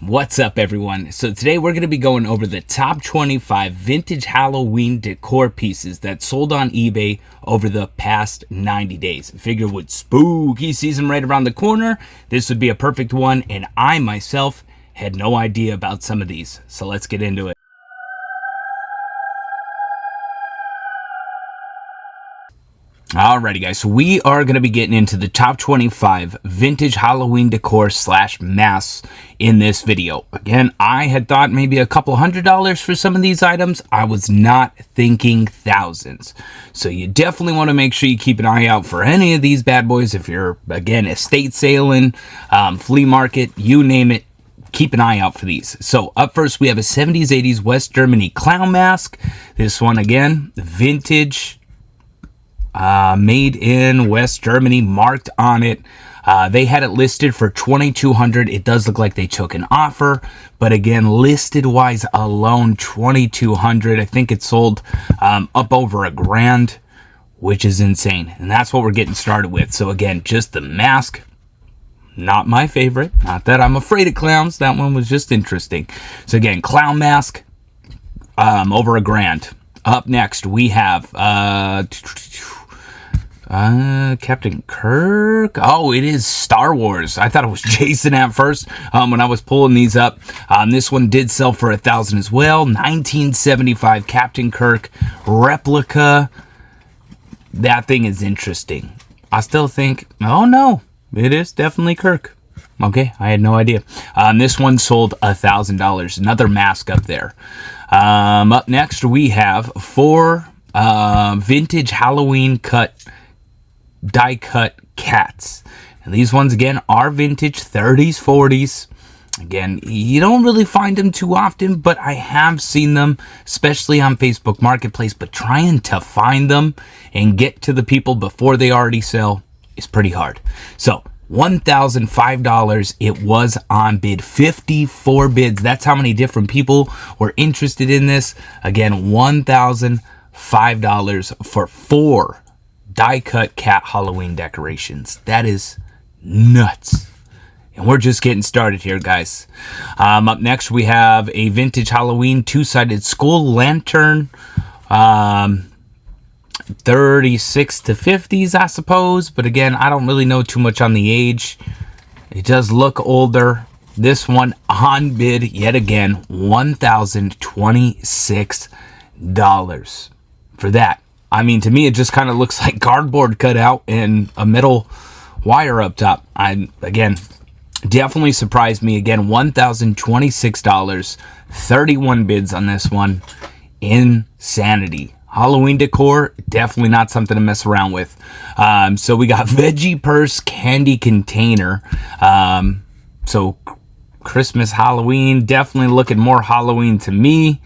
What's up, everyone? So today we're going to be going over the top 25 vintage Halloween decor pieces that sold on eBay over the past 90 days. Figure with spooky season right around the corner, this would be a perfect one, and I myself had no idea about some of these. So let's get into it. Alrighty, guys, so we are going to be getting into the top 25 vintage Halloween decor / masks in this video. Again, I had thought maybe a couple $100s for some of these items. I was not thinking thousands. So you definitely want to make sure you keep an eye out for any of these bad boys. If you're, again, estate sailing, flea market, you name it, keep an eye out for these. So up first, we have a 70s, 80s West Germany clown mask. This one, again, vintage. Made in West Germany, marked on it. They had it listed for $2,200. It does look like they took an offer, but again, listed wise alone, $2,200. I think it sold up over $1,000, which is insane. And that's what we're getting started with. So again, just the mask, not my favorite. Not that I'm afraid of clowns. That one was just interesting. So again, clown mask, over $1,000. Up next, we have Captain Kirk. Oh, it is Star Wars. I thought it was Jason at first when I was pulling these up. This one did sell for $1,000 as well. 1975 Captain Kirk replica. That thing is interesting. I still think, oh no, it is definitely Kirk. Okay, I had no idea. This one sold $1,000. Another mask up there. Up next, we have 4 vintage Halloween die cut cats. And these ones, again, are vintage 30s, 40s. Again, you don't really find them too often, but I have seen them, especially on Facebook Marketplace. But trying to find them and get to the people before they already sell is pretty hard. So $1,005. It was on bid. 54 bids. That's how many different people were interested in this. Again, $1,005 for 4 die-cut cat Halloween decorations. That is nuts. And we're just getting started here, guys. Up next, we have a vintage Halloween 2-sided skull lantern. 36 to 50s, I suppose. But again, I don't really know too much on the age. It does look older. This one on bid, yet again, $1,026 for that. I mean, to me, it just kind of looks like cardboard cutout and a metal wire up top. Again, definitely surprised me. Again, $1,026. 31 bids on this one. Insanity. Halloween decor, definitely not something to mess around with. So we got veggie purse candy container. So Christmas, Halloween, definitely looking more Halloween to me.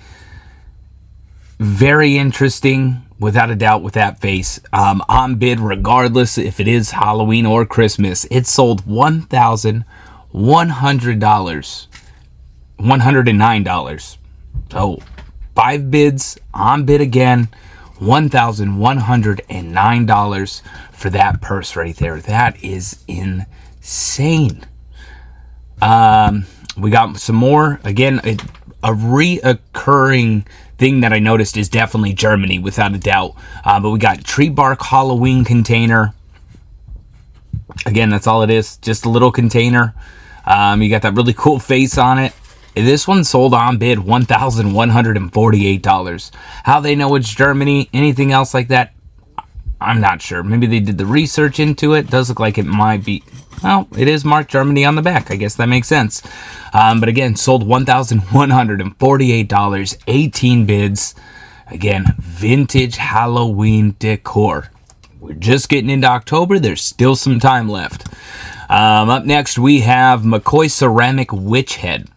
Very interesting, without a doubt, with that face. On bid, regardless if it is Halloween or Christmas, it sold $1,100. $109. So 5 bids, on bid again, $1,109 for that purse right there. That is insane. We got some more. Again, a reoccurring thing that I noticed is definitely Germany, without a doubt. But we got tree bark Halloween container. Again, that's all it is. Just a little container. You got that really cool face on it. This one sold on bid $1,148. How they know it's Germany, anything else like that, I'm not sure. Maybe they did the research into it. Does look like it might be. Well, it is marked Germany on the back. I guess that makes sense. But again, sold $1,148. 18 bids. Again, vintage Halloween decor. We're just getting into October. There's still some time left. Up next, we have McCoy ceramic witch head.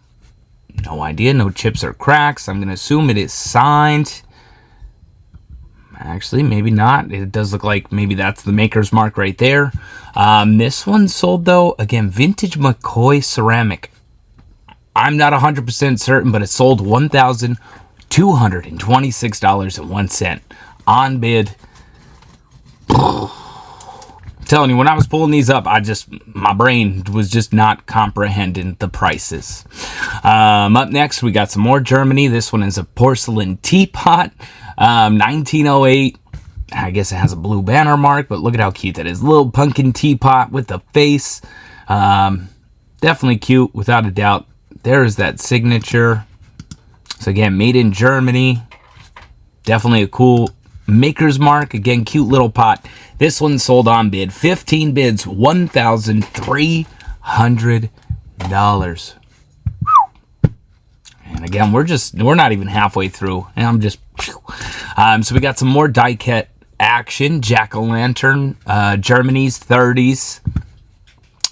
No idea, no chips or cracks. I'm going to assume it is signed. Actually, maybe not. It does look like maybe that's the maker's mark right there. This one sold, though, again, vintage McCoy ceramic. I'm not 100% certain, but it sold $1,226.01. On bid, telling you, when I was pulling these up, my brain was just not comprehending the prices. Up next, we got some more Germany. This one is a porcelain teapot, 1908. I guess it has a blue banner mark, but look at how cute that is. Little pumpkin teapot with the face. Definitely cute, without a doubt. There's that signature. So again, made in Germany. Definitely a cool maker's mark. Again, cute little pot. This one sold on bid. 15 bids, $1,300. And again, we're not even halfway through. And I'm just... so we got some more die-cut action. Jack-o'-lantern, Germany's 30s.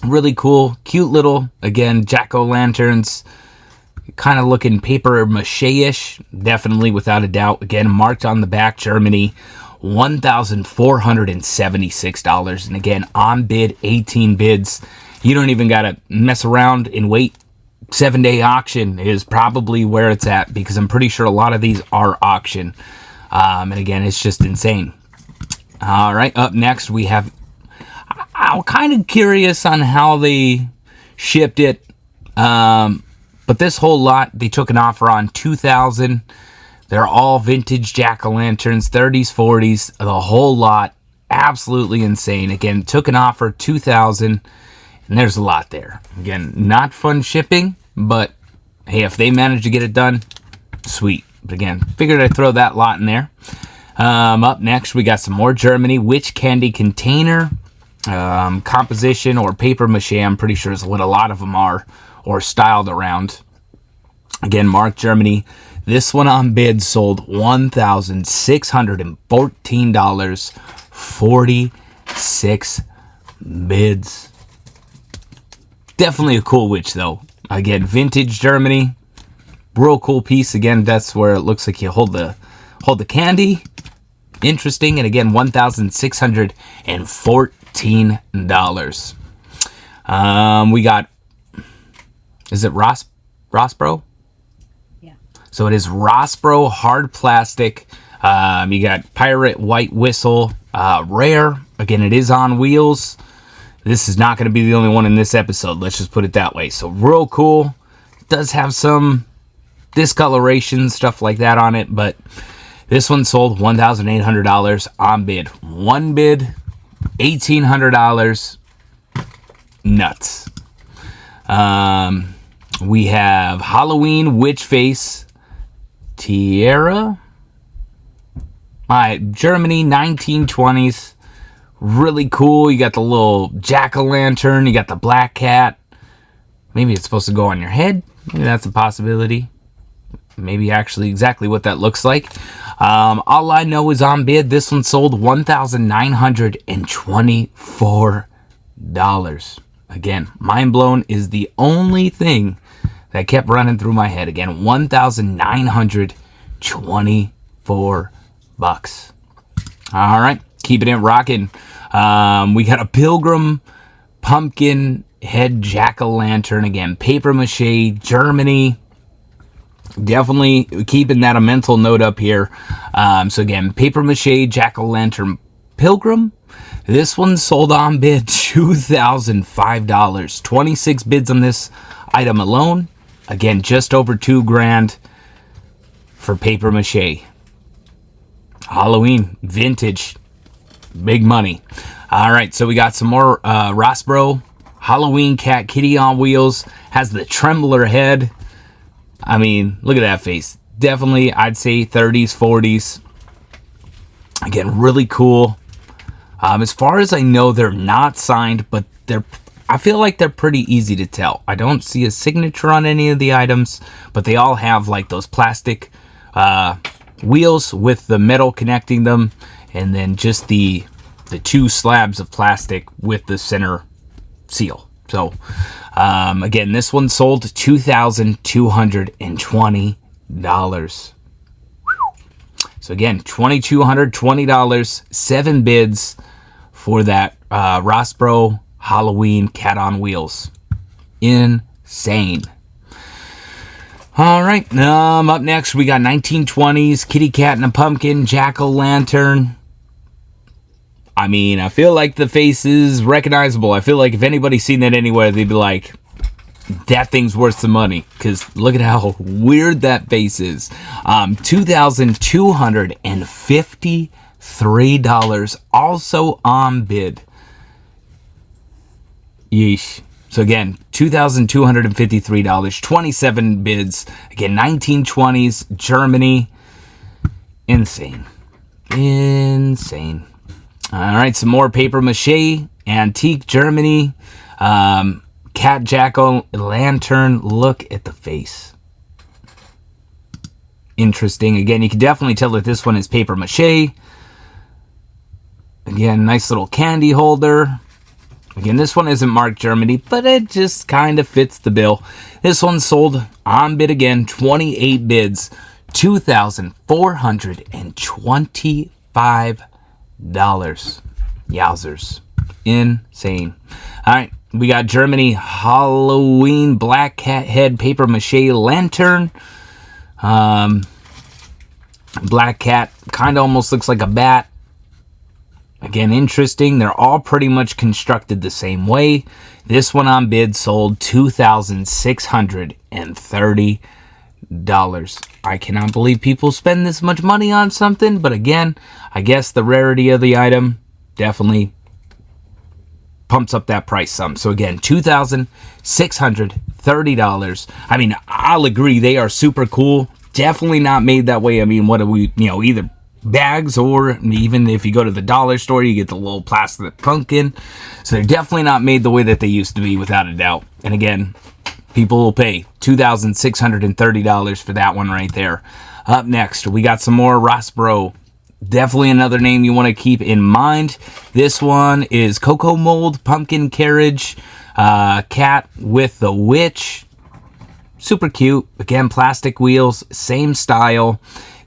Really cool. Cute little, again, jack-o'-lanterns. Kind of looking paper mache-ish. Definitely, without a doubt. Again, marked on the back, Germany. $1,476. And again, on bid, 18 bids. You don't even got to mess around and wait. 7-day auction is probably where it's at, because I'm pretty sure a lot of these are auction. And again, it's just insane. All right, up next we have... I'm kind of curious on how they shipped it. But this whole lot, they took an offer on $2,000. They're all vintage jack-o'-lanterns, 30s, 40s, the whole lot. Absolutely insane. Again, took an offer, $2,000, and there's a lot there. Again, not fun shipping, but hey, if they manage to get it done, sweet. But again, figured I'd throw that lot in there. Up next, we got some more Germany. Witch candy container, composition or paper mache, I'm pretty sure is what a lot of them are, or styled around. Again, marked Germany. This one on bid sold $1,614. 46 bids. Definitely a cool witch, though. Again, vintage Germany. Real cool piece. Again, that's where it looks like you hold the candy. Interesting. And again, $1,614. We got... Is it Rossbro? Yeah. So it is Rossbro hard plastic. You got Pirate White Whistle. Rare. Again, it is on wheels. This is not going to be the only one in this episode. Let's just put it that way. So real cool. It does have some discoloration, stuff like that on it. But this one sold $1,800 on bid. One bid, $1,800. Nuts. We have Halloween Witch Face Tiara. Germany, 1920s. Really cool. You got the little jack-o'-lantern. You got the black cat. Maybe it's supposed to go on your head. Maybe that's a possibility. Maybe actually exactly what that looks like. All I know is on bid, this one sold $1,924. Again, mind blown is the only thing that kept running through my head. Again, $1,924. All right, keeping it rocking. We got a Pilgrim pumpkin head jack-o'-lantern. Again, paper mache, Germany. Definitely keeping that a mental note up here. So again, paper mache jack-o'-lantern Pilgrim. This one sold on bid $2,005. 26 bids on this item alone. Again, just over $2,000 for paper mache. Halloween, vintage, big money. All right, so we got some more Rossbro Halloween cat kitty on wheels. Has the trembler head. I mean, look at that face. Definitely, I'd say 30s, 40s. Again, really cool. As far as I know, they're not signed, but I feel like they're pretty easy to tell. I don't see a signature on any of the items, but they all have like those plastic wheels with the metal connecting them, and then just the two slabs of plastic with the center seal. So again, this one sold $2,220. So again, $2,220, 7 bids for that Rossbro Halloween cat on wheels. Insane. All right, up next we got 1920s kitty cat and a pumpkin jack-o'-lantern. I mean, I feel like the face is recognizable. I feel like if anybody's seen that anywhere, they'd be like, that thing's worth the money. Because look at how weird that face is. $2,253. Also on bid. Yeesh. So again, $2,253, 27 bids. Again, 1920s, Germany. Insane. Insane. All right, some more paper mache, antique Germany. Cat jack-o'-lantern. Look at the face. Interesting. Again, you can definitely tell that this one is paper mache. Again, nice little candy holder. Again, this one isn't marked Germany, but it just kind of fits the bill. This one sold on bid again, 28 bids, $2,425. Yowzers. Insane. All right, we got Germany Halloween black cat head paper mache lantern. Black cat kind of almost looks like a bat. Again, interesting. They're all pretty much constructed the same way. This one on bid sold $2,630. I cannot believe people spend this much money on something, but again, I guess the rarity of the item definitely pumps up that price some. So again, $2,630. I mean, I'll agree they are super cool. Definitely not made that way. I mean, what do we, either bags, or even if you go to the dollar store, you get the little plastic pumpkin. So they're definitely not made the way that they used to be, without a doubt. And again, people will pay $2,630 for that one right there. Up next, we got some more Rossbro. Definitely another name you want to keep in mind. This one is Cocoa Mold Pumpkin Carriage Cat with the Witch. Super cute. Again, plastic wheels, same style.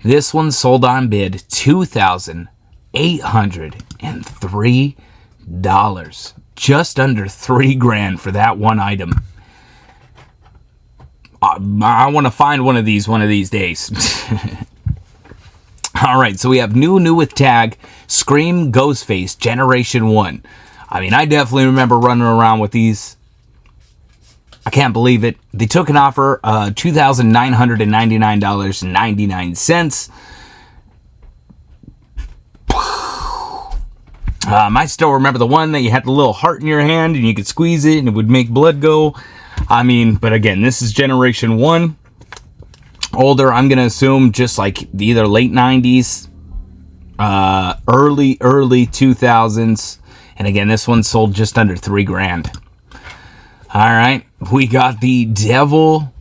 This one sold on bid $2,803. Just under $3,000 for that one item. I want to find one of these days. All right, so we have new with tag, Scream Ghostface Generation 1. I mean, I definitely remember running around with these. I can't believe it. They took an offer, $2,999.99. I still remember the one that you had the little heart in your hand and you could squeeze it and it would make blood go. I mean, but again, this is Generation 1. Older, I'm going to assume just like either late 90s, early 2000s. And again, this one sold just under $3,000. All right, we got the Devil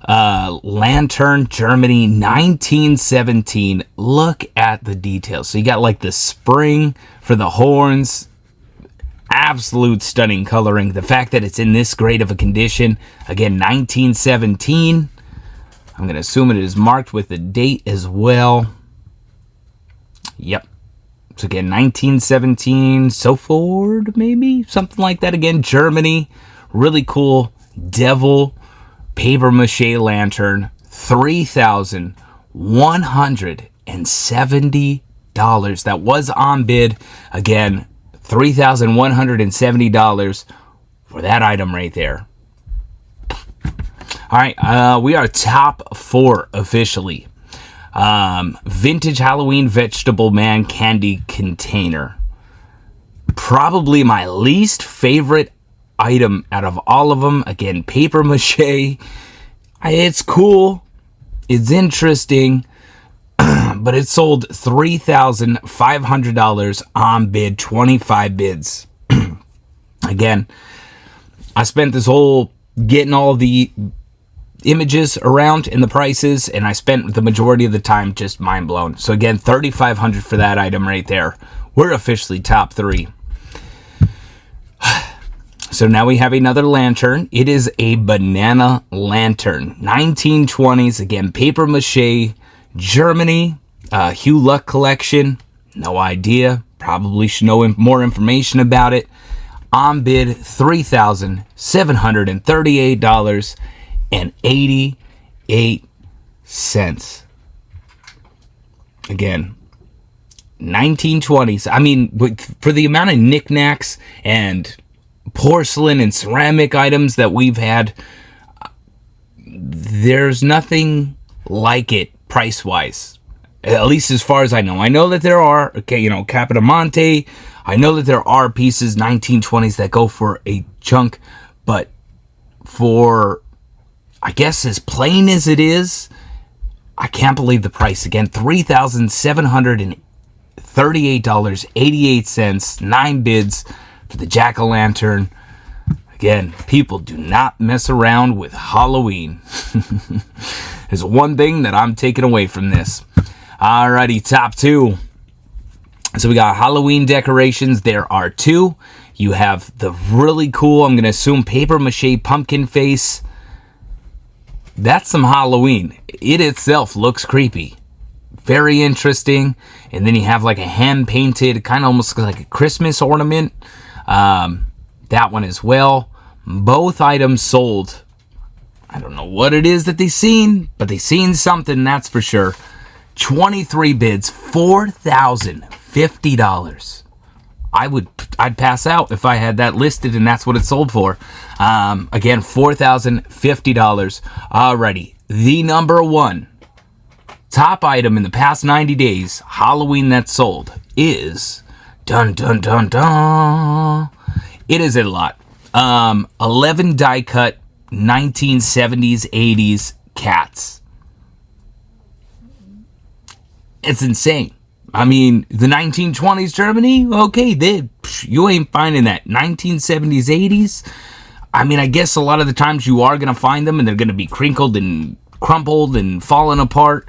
Lantern Germany 1917. Look at the details. So you got like the spring for the horns. Absolute stunning coloring. The fact that it's in this great of a condition. Again, 1917. I'm going to assume it is marked with the date as well. Yep. So again, 1917. So forward, maybe? Something like that. Again, Germany. Really cool devil paper mache lantern, $3,170. That was on bid. Again, $3,170 for that item right there. All right, we are top 4 officially. Vintage Halloween Vegetable Man candy container. Probably my least favorite item out of all of them. Again, paper mache. It's cool. It's interesting. But it sold $3,500 on bid, 25 bids. Again, I spent this whole getting all the images around and the prices, and I spent the majority of the time just mind blown. So again, $3,500 for that item right there. We're officially top 3. So now we have another lantern. It is a banana lantern. 1920s. Again, paper mache. Germany. Hugh Luck collection. No idea. Probably should know more information about it. On bid, $3,738.88. Again, 1920s. I mean, for the amount of knickknacks and porcelain and ceramic items that we've had, there's nothing like it price-wise. At least as far as I know. I know that there are, Capodimonte. I know that there are pieces, 1920s, that go for a chunk. But for, I guess, as plain as it is, I can't believe the price. Again, $3,738.88. 9 bids for the jack-o'-lantern. Again, people do not mess around with Halloween. There's one thing that I'm taking away from this. Alrighty, top 2. So we got Halloween decorations. There are 2. You have the really cool, I'm going to assume, paper mache pumpkin face. That's some Halloween. It itself looks creepy. Very interesting. And then you have like a hand-painted, kind of almost like a Christmas ornament. That one as well. Both items sold. I don't know what it is that they seen, but they seen something, that's for sure. 23 bids, $4,050. I'd pass out if I had that listed and that's what it sold for. Again, $4,050. Alrighty, the number 1 top item in the past 90 days, Halloween that sold, is dun dun dun dun. It is a lot. 11 die cut 1970s 80s cats. It's insane. I mean, the 1920s Germany, okay, you ain't finding that. 1970s 80s, I mean, I guess a lot of the times you are going to find them and they're going to be crinkled and crumpled and falling apart.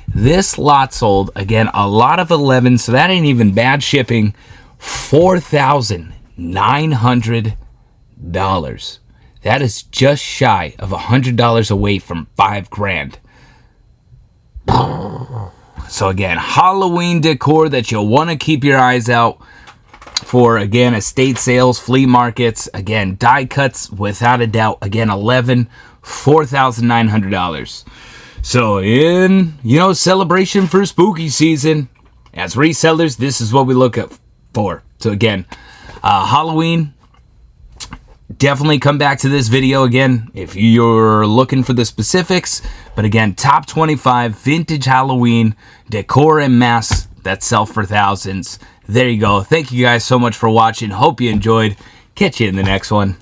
This lot sold, again, a lot of 11, so that ain't even bad shipping. $4,900. That is just shy of $100 away from $5,000. So again, Halloween decor that you'll want to keep your eyes out for. Again, estate sales, flea markets. Again, die cuts, without a doubt. Again, 11, $4,900. So in, celebration for spooky season, as resellers, this is what we look for. So again, Halloween, definitely come back to this video again if you're looking for the specifics. But again, top 25 vintage Halloween decor and masks that sell for thousands. There you go. Thank you guys so much for watching. Hope you enjoyed. Catch you in the next one.